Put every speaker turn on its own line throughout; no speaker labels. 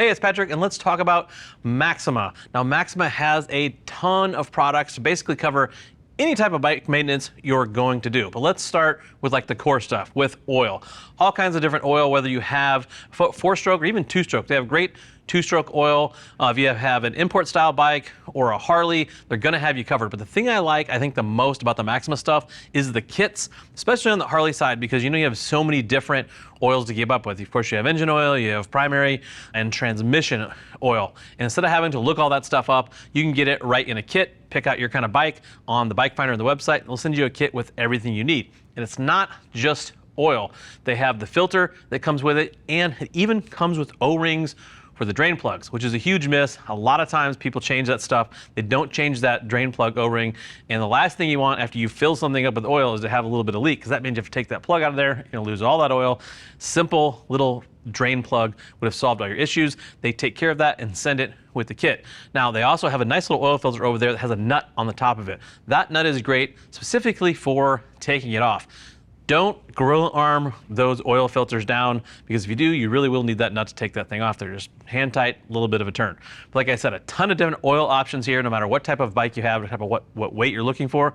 Hey, it's Patrick, and let's talk about Maxima. Now, Maxima has a ton of products to basically cover any type of bike maintenance you're going to do. But let's start with like the core stuff, with oil. All kinds of different oil, whether you have 4-stroke or even 2-stroke. They have great 2-stroke oil. If you have an import style bike or a Harley, they're gonna have you covered. But the thing I think the most about the Maxima stuff is the kits, especially on the Harley side, because you have so many different oils to keep up with. Of course, you have engine oil, you have primary and transmission oil. And instead of having to look all that stuff up, you can get it right in a kit, pick out your kind of bike on the bike finder on the website, and they'll send you a kit with everything you need. And it's not just oil. They have the filter that comes with it, and it even comes with O-rings for the drain plugs, which is a huge miss. A lot of times people change that stuff. They don't change that drain plug O-ring. And the last thing you want after you fill something up with oil is to have a little bit of leak, because that means you have to take that plug out of there, you're gonna lose all that oil. Simple little drain plug would have solved all your issues. They take care of that and send it with the kit. Now, they also have a nice little oil filter over there that has a nut on the top of it. That nut is great specifically for taking it off. Don't gorilla arm those oil filters down, because if you do, you really will need that nut to take that thing off. They're just hand tight, a little bit of a turn. But like I said, a ton of different oil options here, no matter what type of bike you have, what weight you're looking for.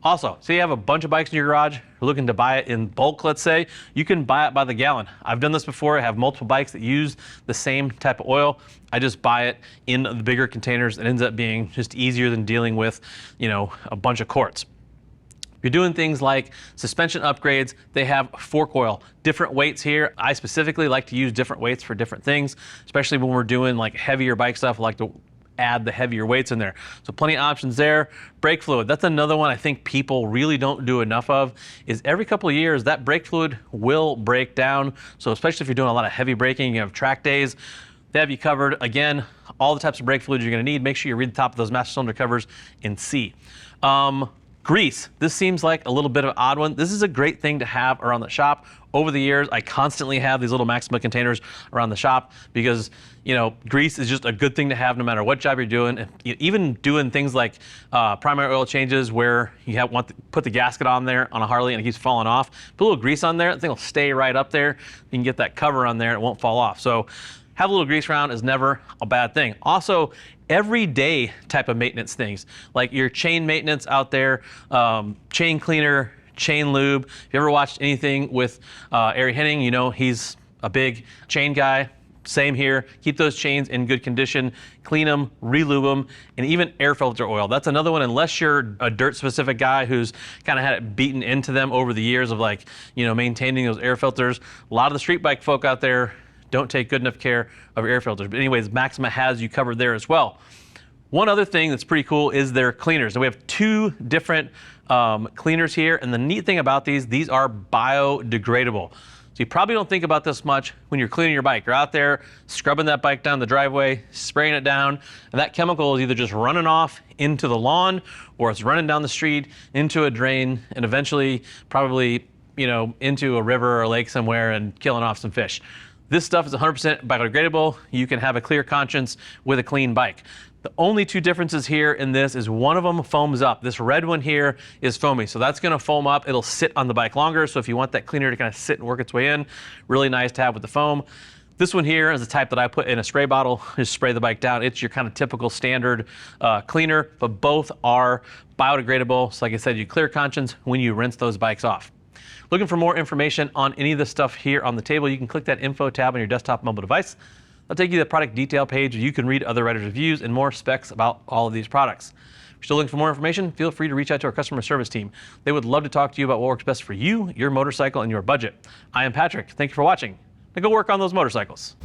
Also, say you have a bunch of bikes in your garage, you're looking to buy it in bulk, let's say, you can buy it by the gallon. I've done this before. I have multiple bikes that use the same type of oil. I just buy it in the bigger containers. It ends up being just easier than dealing with, a bunch of quarts. If you're doing things like suspension upgrades, they have fork oil, different weights here. I specifically like to use different weights for different things, especially when we're doing like heavier bike stuff. I like to add the heavier weights in there. So plenty of options there. Brake fluid, that's another one I think people really don't do enough of, is every couple of years that brake fluid will break down. So especially if you're doing a lot of heavy braking, you have track days, they have you covered. Again, all the types of brake fluids you're gonna need. Make sure you read the top of those master cylinder covers and see. Grease, this seems like a little bit of an odd one. This is a great thing to have around the shop. Over the years, I constantly have these little Maxima containers around the shop because, grease is just a good thing to have no matter what job you're doing. Even doing things like primary oil changes where you put the gasket on there on a Harley and it keeps falling off. Put a little grease on there, the thing will stay right up there. You can get that cover on there, it won't fall off. So have a little grease around is never a bad thing. Also, everyday type of maintenance things, like your chain maintenance out there, chain cleaner, chain lube. If you ever watched anything with Ari Henning, he's a big chain guy. Same here. Keep those chains in good condition, clean them, re-lube them, and even air filter oil. That's another one, unless you're a dirt-specific guy who's kind of had it beaten into them over the years of maintaining those air filters. A lot of the street bike folk out there don't take good enough care of air filters. But anyways, Maxima has you covered there as well. One other thing that's pretty cool is their cleaners. And we have 2 different cleaners here. And the neat thing about these are biodegradable. So you probably don't think about this much when you're cleaning your bike. You're out there scrubbing that bike down the driveway, spraying it down, and that chemical is either just running off into the lawn or it's running down the street into a drain and eventually probably into a river or a lake somewhere and killing off some fish. This stuff is 100% biodegradable. You can have a clear conscience with a clean bike. The only 2 differences here in this is one of them foams up. This red one here is foamy, so that's gonna foam up. It'll sit on the bike longer, so if you want that cleaner to kind of sit and work its way in, really nice to have with the foam. This one here is the type that I put in a spray bottle, just spray the bike down. It's your kind of typical standard cleaner, but both are biodegradable. So like I said, you clear conscience when you rinse those bikes off. Looking for more information on any of the stuff here on the table, you can click that info tab on your desktop mobile device. That'll take you to the product detail page where you can read other writers' reviews and more specs about all of these products. If you're still looking for more information, feel free to reach out to our customer service team. They would love to talk to you about what works best for you, your motorcycle, and your budget. I am Patrick. Thank you for watching. Now go work on those motorcycles.